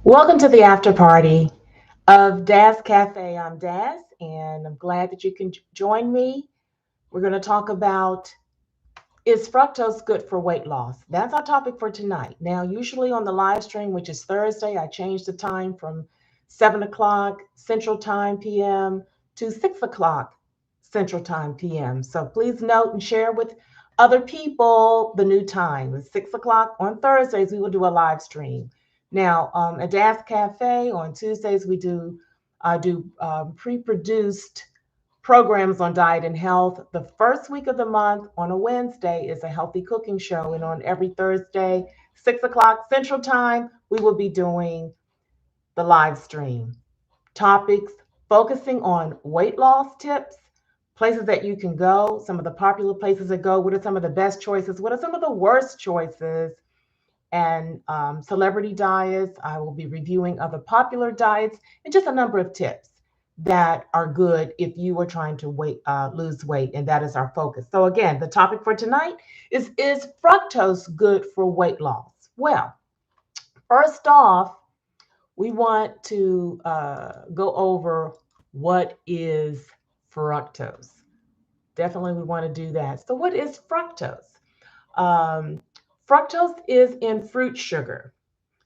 Welcome to the after party of Daz Cafe. I'm Daz, and I'm glad that you can join me. We're going to talk about, is fructose good for weight loss? That's our topic for tonight. Now, usually on the live stream, which is Thursday, I changed the time from 7 o'clock Central Time PM to 6 o'clock Central Time PM. So please note and share with other people the new time. It's 6 o'clock on Thursdays. We will do a live stream. Now, at Das Cafe on Tuesdays, I do pre-produced programs on diet and health. The first week of the month on a Wednesday is a healthy cooking show. And on every Thursday, 6 o'clock Central Time, we will be doing the live stream. Topics focusing on weight loss tips, places that you can go, some of the popular places to go, what are some of the best choices, what are some of the worst choices, and celebrity diets. I will be reviewing other popular diets and just a number of tips that are good if you are trying to lose weight, and that is our focus. So again, the topic for tonight is fructose good for weight loss? Well, first off, we want to go over what is fructose. Definitely, we want to do that. So, what is fructose? Um, Fructose is in fruit sugar.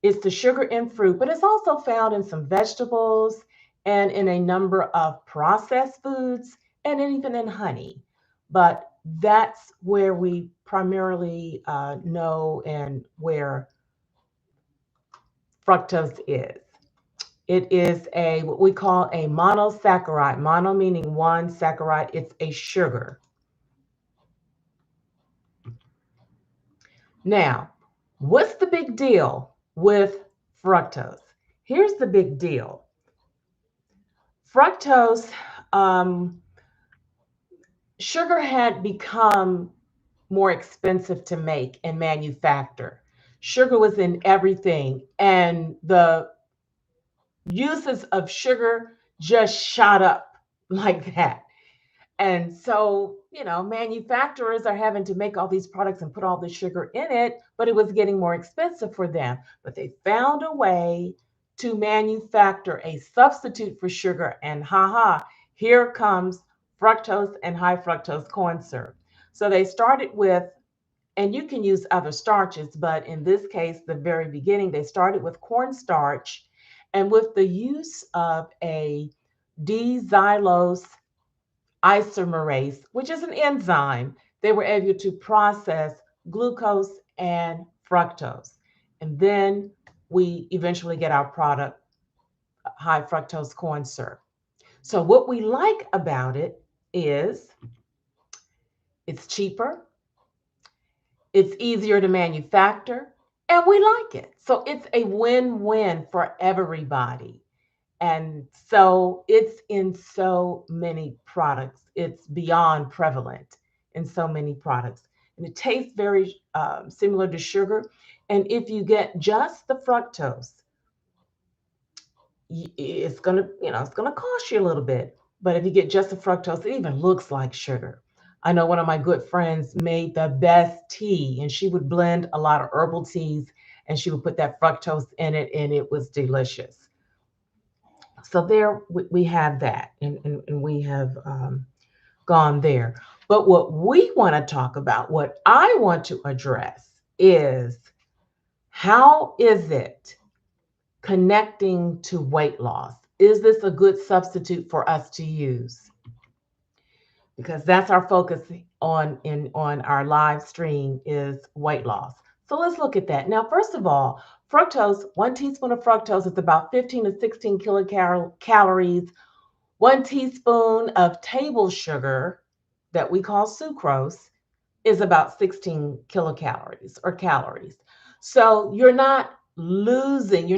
It's the sugar in fruit, but it's also found in some vegetables and in a number of processed foods and even in honey. But that's where we primarily know and where fructose is. It is a what we call a monosaccharide. Mono meaning one, saccharide, it's a sugar. Now, what's the big deal with fructose? Here's the big deal. Fructose, um, sugar had become more expensive to make and manufacture. Sugar was in everything, and the uses of sugar just shot up like that. And so, manufacturers are having to make all these products and put all the sugar in it, but it was getting more expensive for them. But they found a way to manufacture a substitute for sugar, and here comes fructose and high fructose corn syrup. So they started with, and you can use other starches, but in this case, the very beginning, they started with cornstarch, and with the use of a D-xylose isomerase, which is an enzyme, they were able to process glucose and fructose. And then we eventually get our product, high fructose corn syrup. So, what we like about it is it's cheaper, it's easier to manufacture, and we like it. So, it's a win win for everybody. And so it's in so many products. It's beyond prevalent in so many products. And it tastes very similar to sugar. And if you get just the fructose, it's gonna, it's gonna cost you a little bit. But if you get just the fructose, it even looks like sugar. I know one of my good friends made the best tea, and she would blend a lot of herbal teas, and she would put that fructose in it, and it was delicious. So there we have that, and we have gone there. But what we want to talk about, what I want to address is, how is it connecting to weight loss? Is this a good substitute for us to use? Because that's our focus on our live stream, is weight loss. So let's look at that. Now, first of all, fructose, 1 teaspoon of fructose is about 15 to 16 kilocalories. 1 teaspoon of table sugar that we call sucrose is about 16 kilocalories or calories. So you're not reducing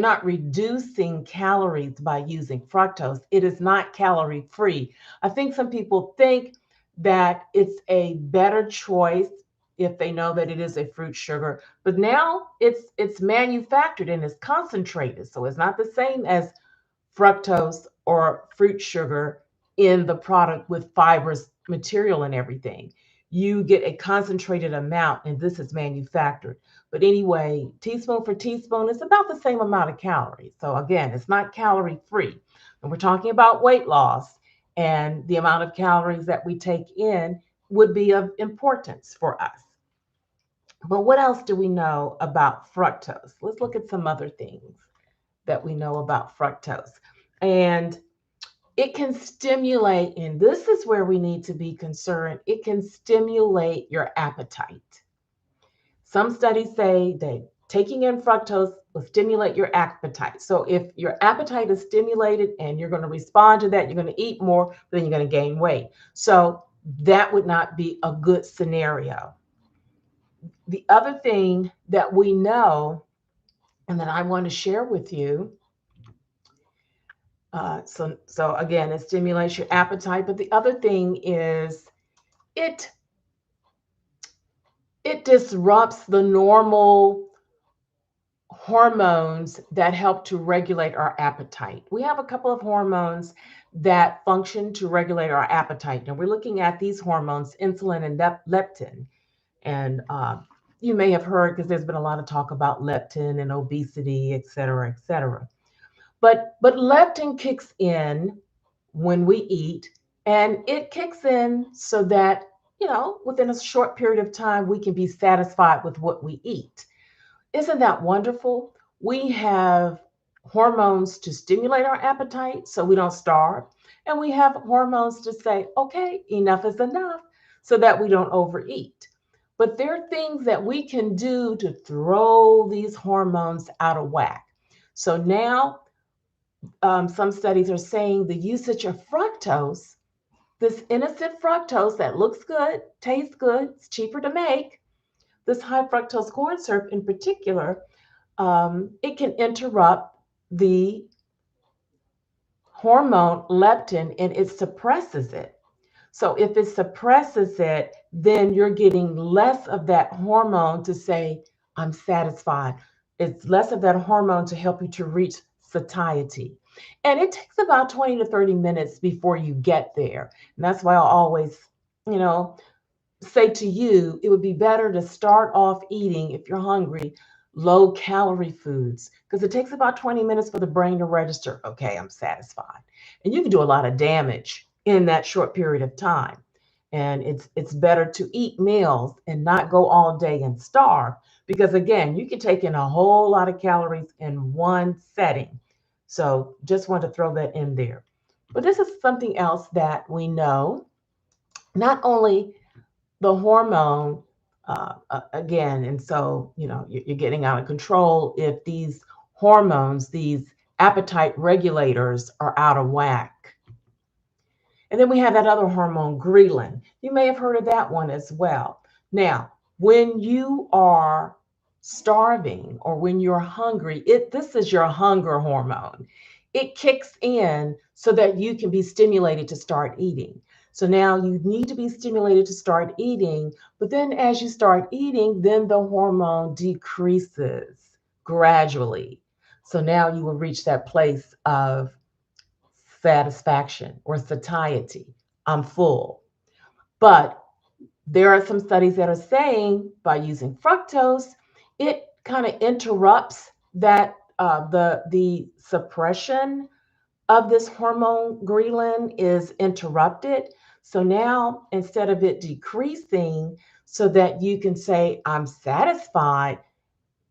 calories by using fructose. It is not calorie free. I think some people think that it's a better choice if they know that it is a fruit sugar, but now it's manufactured and it's concentrated, so it's not the same as fructose or fruit sugar in the product with fibrous material and everything. you get a concentrated amount, and this is manufactured. But anyway, teaspoon for teaspoon, it's about the same amount of calories. So again, it's not calorie free. And we're talking about weight loss, and the amount of calories that we take in would be of importance for us. But what else do we know about fructose? Let's look at some other things that we know about fructose. And it can stimulate, and this is where we need to be concerned, it can stimulate your appetite. Some studies say that taking in fructose will stimulate your appetite. So if your appetite is stimulated and you're going to respond to that, you're going to eat more, then you're going to gain weight. So that would not be a good scenario. The other thing that we know and that I want to share with you, so again, it stimulates your appetite, but the other thing is it it disrupts the normal hormones that help to regulate our appetite. We have a couple of hormones that function to regulate our appetite. Now we're looking at these hormones, insulin and leptin. And you may have heard, because there's been a lot of talk about leptin and obesity, et cetera, et cetera. But leptin kicks in when we eat, and it kicks in so that, within a short period of time, we can be satisfied with what we eat. Isn't that wonderful? We have hormones to stimulate our appetite so we don't starve. And we have hormones to say, okay, enough is enough, so that we don't overeat. But there are things that we can do to throw these hormones out of whack. So now, some studies are saying the usage of fructose, this innocent fructose that looks good, tastes good, it's cheaper to make, this high fructose corn syrup in particular, it can interrupt the hormone leptin, and it suppresses it. So if it suppresses it, then you're getting less of that hormone to say, I'm satisfied. It's less of that hormone to help you to reach satiety. And it takes about 20 to 30 minutes before you get there. And that's why I always, you know, say to you, it would be better to start off eating, if you're hungry, low calorie foods, because it takes about 20 minutes for the brain to register, okay, I'm satisfied. And you can do a lot of damage in that short period of time. And it's better to eat meals and not go all day and starve, because again, you can take in a whole lot of calories in one setting. So just want to throw that in there. But this is something else that we know. Not only the hormone, again, and so you're getting out of control if these hormones, these appetite regulators, are out of whack. And then we have that other hormone, ghrelin. You may have heard of that one as well. Now, when you are starving or when you're hungry, this is your hunger hormone. It kicks in so that you can be stimulated to start eating. So now you need to be stimulated to start eating, but then as you start eating, then the hormone decreases gradually. So now you will reach that place of satisfaction or satiety. I'm full. But there are some studies that are saying by using fructose, it kind of interrupts that the suppression of this hormone ghrelin is interrupted. So now instead of it decreasing so that you can say, I'm satisfied,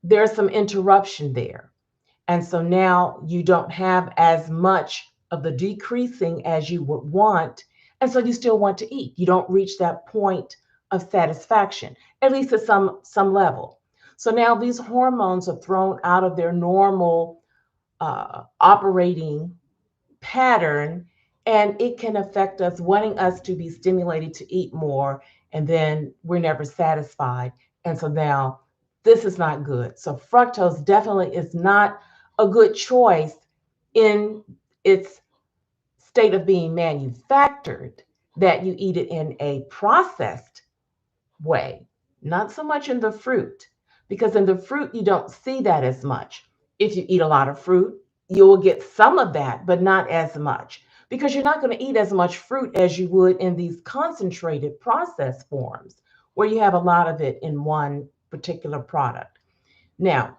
there's some interruption there. And so now you don't have as much of the decreasing as you would want. And so you still want to eat. You don't reach that point of satisfaction, at least at some level. So now these hormones are thrown out of their normal operating pattern, and it can affect us, wanting us to be stimulated to eat more, and then we're never satisfied. And so now this is not good. So fructose definitely is not a good choice in its state of being manufactured, that you eat it in a processed way, not so much in the fruit, because in the fruit you don't see that as much. If you eat a lot of fruit, you will get some of that, but not as much, because you're not going to eat as much fruit as you would in these concentrated processed forms. where you have a lot of it in one particular product. Now,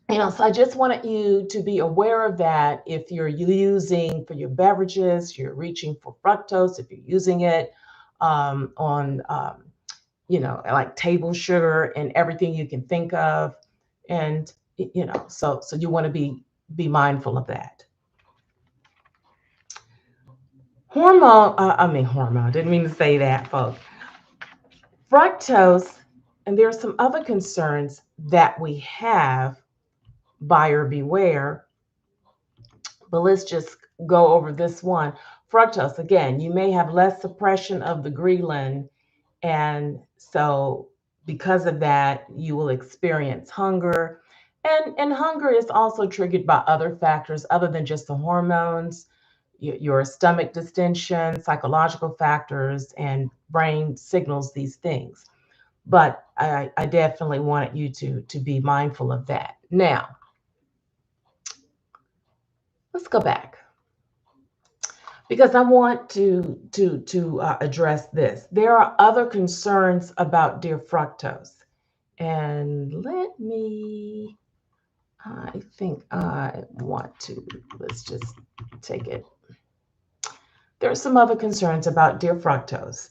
so I just wanted you to be aware of that. If you're using for your beverages, you're reaching for fructose, if you're using it on, like table sugar and everything you can think of. And, so you want to be mindful of that. Hormone, didn't mean to say that, folks. Fructose, and there are some other concerns that we have, buyer beware, but let's just go over this one. Fructose, again, you may have less suppression of the ghrelin, and so because of that, you will experience hunger. And hunger is also triggered by other factors other than just the hormones, your stomach distension, psychological factors, and brain signals these things. But I definitely wanted you to be mindful of that. Now, let's go back because I want to address this. There are other concerns about dear fructose, and I think I want to, let's just take it. There are some other concerns about dear fructose.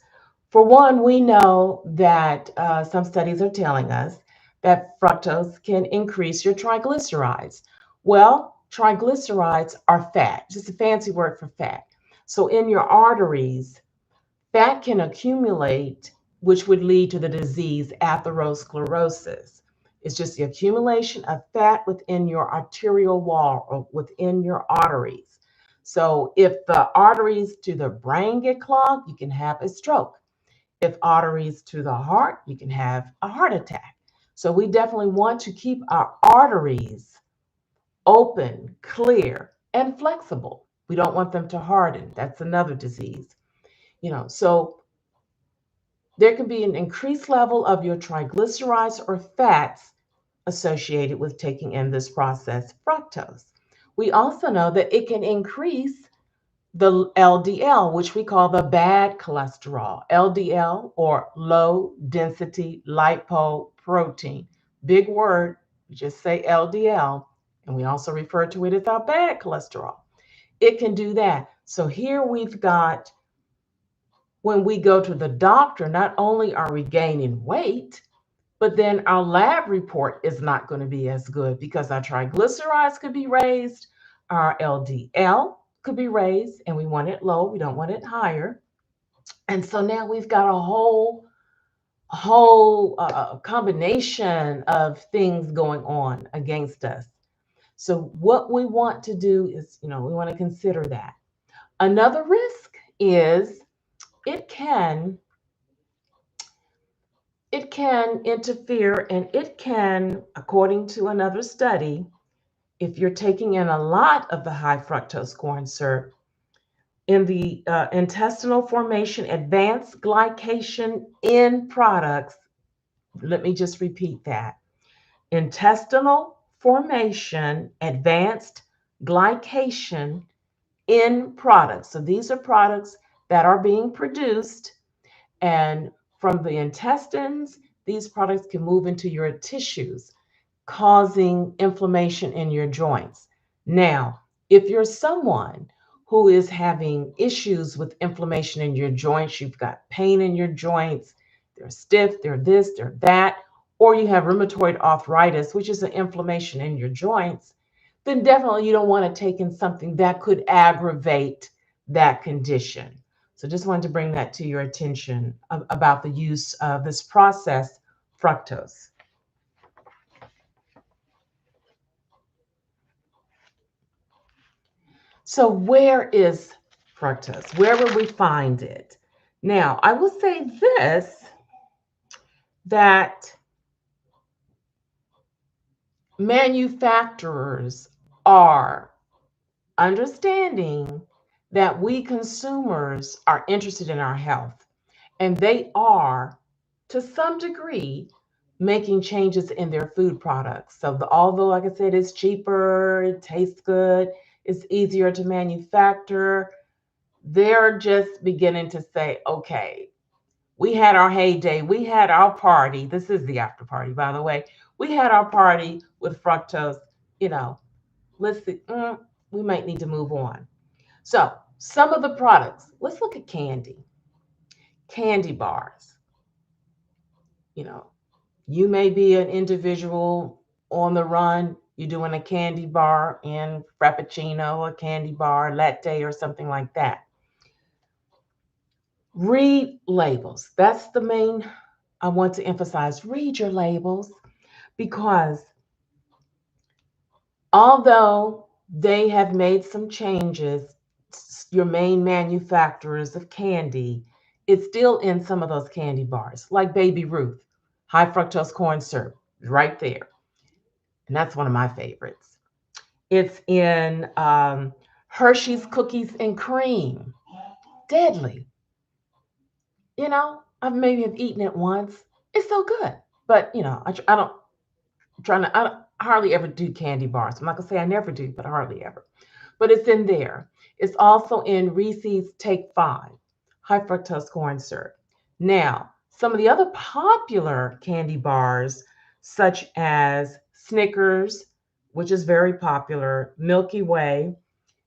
For one, we know that some studies are telling us that fructose can increase your triglycerides. Well, triglycerides are fat, just a fancy word for fat. So in your arteries, fat can accumulate, which would lead to the disease atherosclerosis. It's just the accumulation of fat within your arterial wall or within your arteries. So if the arteries to the brain get clogged, you can have a stroke. If arteries to the heart, you can have a heart attack. So we definitely want to keep our arteries open, clear, and flexible. We don't want them to harden. That's another disease. So there can be an increased level of your triglycerides or fats associated with taking in this processed fructose. We also know that it can increase the LDL, which we call the bad cholesterol, LDL or low density lipoprotein. Big word, we just say LDL, and we also refer to it as our bad cholesterol. It can do that. So here we've got, when we go to the doctor, not only are we gaining weight, but then our lab report is not going to be as good because our triglycerides could be raised, our LDL could be raised, and we want it low, we don't want it higher. And so now we've got a whole combination of things going on against us. So what we want to do is, we want to consider that. Another risk is it can interfere, and it can, according to another study, if you're taking in a lot of the high fructose corn syrup, in the intestinal formation, advanced glycation in products. Let me just repeat that. Intestinal formation, advanced glycation in products. So these are products that are being produced, and from the intestines, these products can move into your tissues, causing inflammation in your joints. Now, if you're someone who is having issues with inflammation in your joints, you've got pain in your joints, they're stiff, they're this, they're that, or you have rheumatoid arthritis, which is an inflammation in your joints, then definitely you don't want to take in something that could aggravate that condition. So just wanted to bring that to your attention about the use of this processed fructose. So where is fructose? Where will we find it? Now, I will say this, that manufacturers are understanding that we consumers are interested in our health, and they are, to some degree, making changes in their food products. So although, like I said, it's cheaper, it tastes good, it's easier to manufacture, they're just beginning to say, okay, We had our heyday. We had our party. This is the after party, by the way. We had our party with fructose. You know, let's see. We might need to move on. So, some of the products. Let's look at candy. Candy bars. You know, you may be an individual on the run. You're doing a candy bar in Frappuccino, a candy bar, latte, or something like that. Read labels. That's the main I want to emphasize. Read your labels because although they have made some changes, your main manufacturers of candy, it's still in some of those candy bars, like Baby Ruth, high fructose corn syrup, right there. And that's one of my favorites. It's in Hershey's Cookies and Cream. Deadly. You know, I maybe have eaten it once. It's so good. But, I don't, I don't hardly ever do candy bars. I'm not going to say I never do, but hardly ever. But it's in there. It's also in Reese's Take Five, high fructose corn syrup. Now, some of the other popular candy bars, such as Snickers, which is very popular, Milky Way,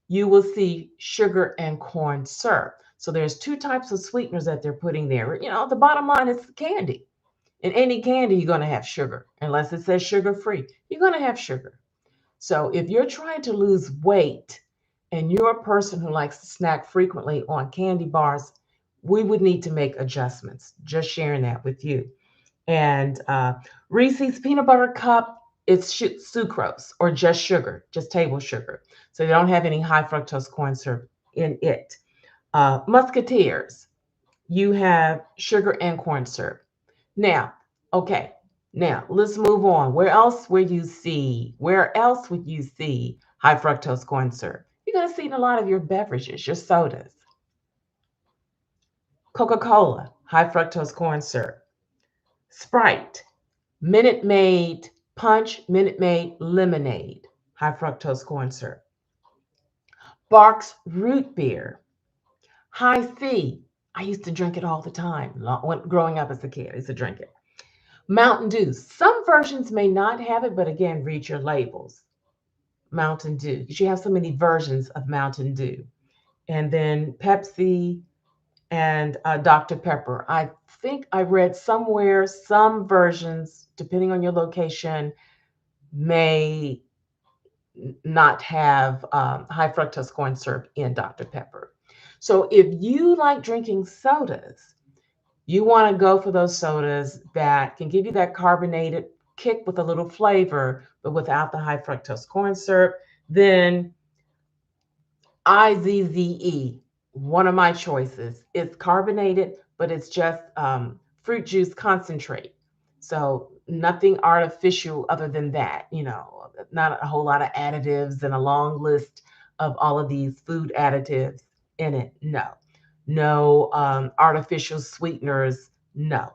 you will see sugar and corn syrup. So there's two types of sweeteners that they're putting there. The bottom line is candy. In any candy, you're going to have sugar, unless it says sugar free. You're going to have sugar. So if you're trying to lose weight and you're a person who likes to snack frequently on candy bars, we would need to make adjustments. Just sharing that with you. And Reese's peanut butter cup, it's sucrose or just sugar, just table sugar. So they don't have any high fructose corn syrup in it. Musketeers, you have sugar and corn syrup. Now, okay, now let's move on. Where else would you see high fructose corn syrup? You're going to see it in a lot of your beverages, your sodas. Coca-Cola, high fructose corn syrup. Sprite, Minute Maid Punch, Minute Maid Lemonade, high fructose corn syrup. Barks Root Beer, High C. I used to drink it all the time growing up as a kid. I used to drink it. Mountain Dew. Some versions may not have it, but again, read your labels. Mountain Dew, because you have so many versions of Mountain Dew. And then Pepsi and Dr. Pepper. I think I read somewhere some versions, depending on your location, may not have high fructose corn syrup in Dr. Pepper. So if you like drinking sodas, you want to go for those sodas that can give you that carbonated kick with a little flavor, but without the high fructose corn syrup, then IZZE, one of my choices. It's carbonated, but it's just fruit juice concentrate. So nothing artificial other than that, not a whole lot of additives and a long list of all of these food additives in it. No, no artificial sweeteners. No.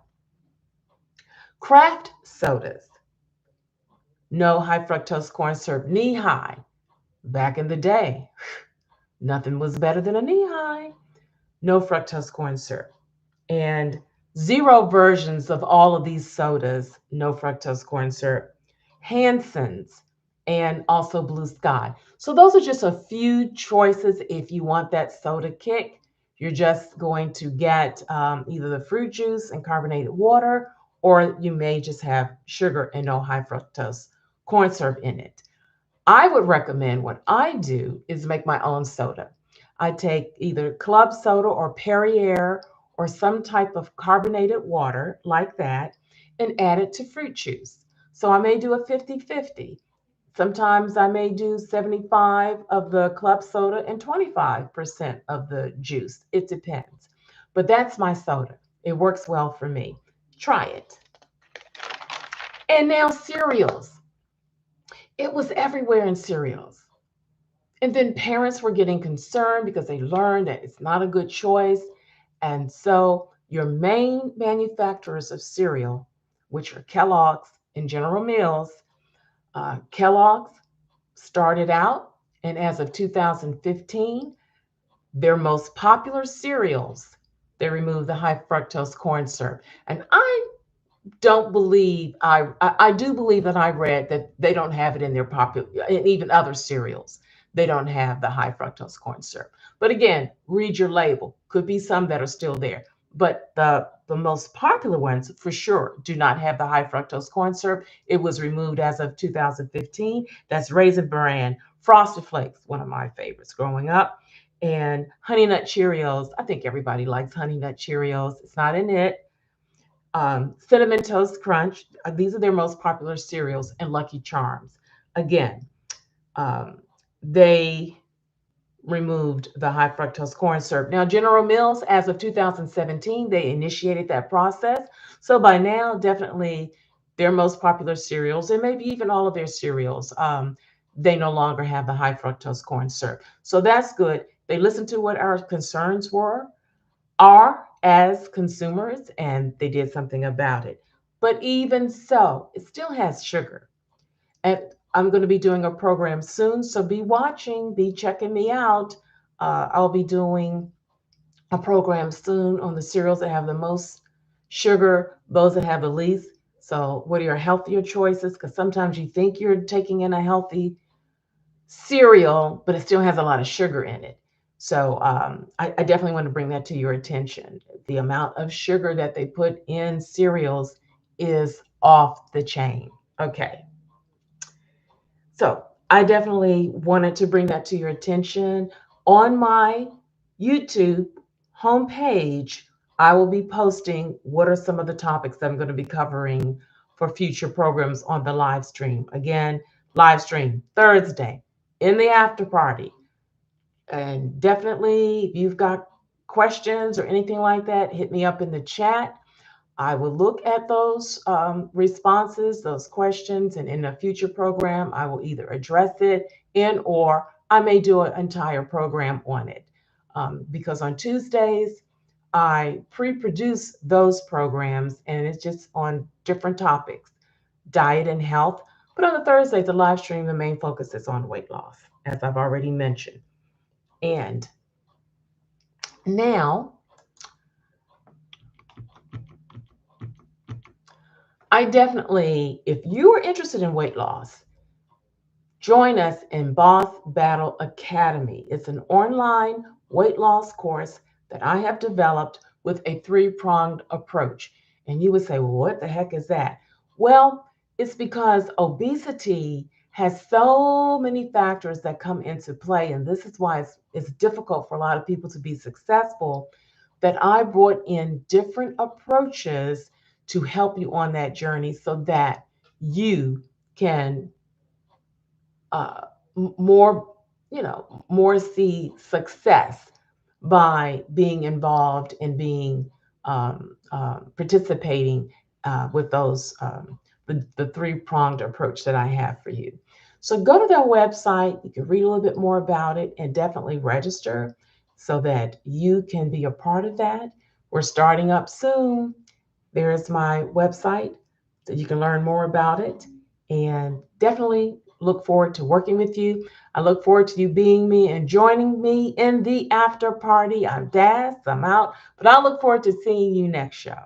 Craft sodas, no high fructose corn syrup, knee high. Back in the day, nothing was better than a knee high. No fructose corn syrup. And zero versions of all of these sodas, no fructose corn syrup. Hanson's and also Blue Sky. So those are just a few choices if you want that soda kick. You're just going to get either the fruit juice and carbonated water, or you may just have sugar and no high fructose corn syrup in it. I would recommend what I do is make my own soda. I take either club soda or Perrier or some type of carbonated water like that and add it to fruit juice. So I may do a 50-50. Sometimes I may do 75 of the club soda and 25% of the juice. It depends. But that's my soda. It works well for me. Try it. And now cereals. It was everywhere in cereals. And then parents were getting concerned because they learned that it's not a good choice. And so your main manufacturers of cereal, which are Kellogg's and General Mills, Kellogg's started out, and as of 2015, their most popular cereals, they removed the high fructose corn syrup. And I don't believe I do believe that I read that they don't have it in their popular, and even other cereals. They don't have the high fructose corn syrup. But again, read your label. Could be some that are still there. But the most popular ones for sure do not have the high fructose corn syrup. It was removed as of 2015. That's Raisin Bran, Frosted Flakes, one of my favorites growing up, and Honey Nut Cheerios. I think everybody likes Honey Nut Cheerios. It's not in it. Cinnamon Toast Crunch. These are their most popular cereals, and Lucky Charms. Again, um, they removed the high fructose corn syrup. Now, General Mills, as of 2017, they initiated that process. So by now, definitely their most popular cereals, and maybe even all of their cereals, they no longer have the high fructose corn syrup. So that's good. They listened to what our concerns are as consumers, and they did something about it. But even so, it still has sugar. And I'm going to be doing a program soon, so be watching, be checking me out. I'll be doing a program soon on the cereals that have the most sugar, those that have the least. So, what are your healthier choices? Because sometimes you think you're taking in a healthy cereal, but it still has a lot of sugar in it. So I definitely want to bring that to your attention. The amount of sugar that they put in cereals is off the chain. Okay. So I definitely wanted to bring that to your attention. On my YouTube homepage, I will be posting what are some of the topics that I'm going to be covering for future programs on the live stream. Again, live stream Thursday in the after party. And definitely, if you've got questions or anything like that, hit me up in the chat. I will look at those responses, those questions, and in a future program, I will either address it in or I may do an entire program on it. Because on Tuesdays, I pre produce those programs and it's just on different topics, diet and health. But on the Thursdays, the live stream, the main focus is on weight loss, as I've already mentioned. And now, I definitely, if you are interested in weight loss, join us in Boss Battle Academy. It's an online weight loss course that I have developed with a three-pronged approach. And you would say, well, what the heck is that? Well, it's because obesity has so many factors that come into play. And this is why it's difficult for a lot of people to be successful, that I brought in different approaches to help you on that journey so that you can uh, more, more see success by being involved and being participating with those the three-pronged approach that I have for you. So go to their website. You can read a little bit more about it and definitely register so that you can be a part of that. We're starting up soon. There's my website so you can learn more about it, and definitely look forward to working with you. I look forward to you being me and joining me in the after party. I'm Daz, I'm out, but I look forward to seeing you next show.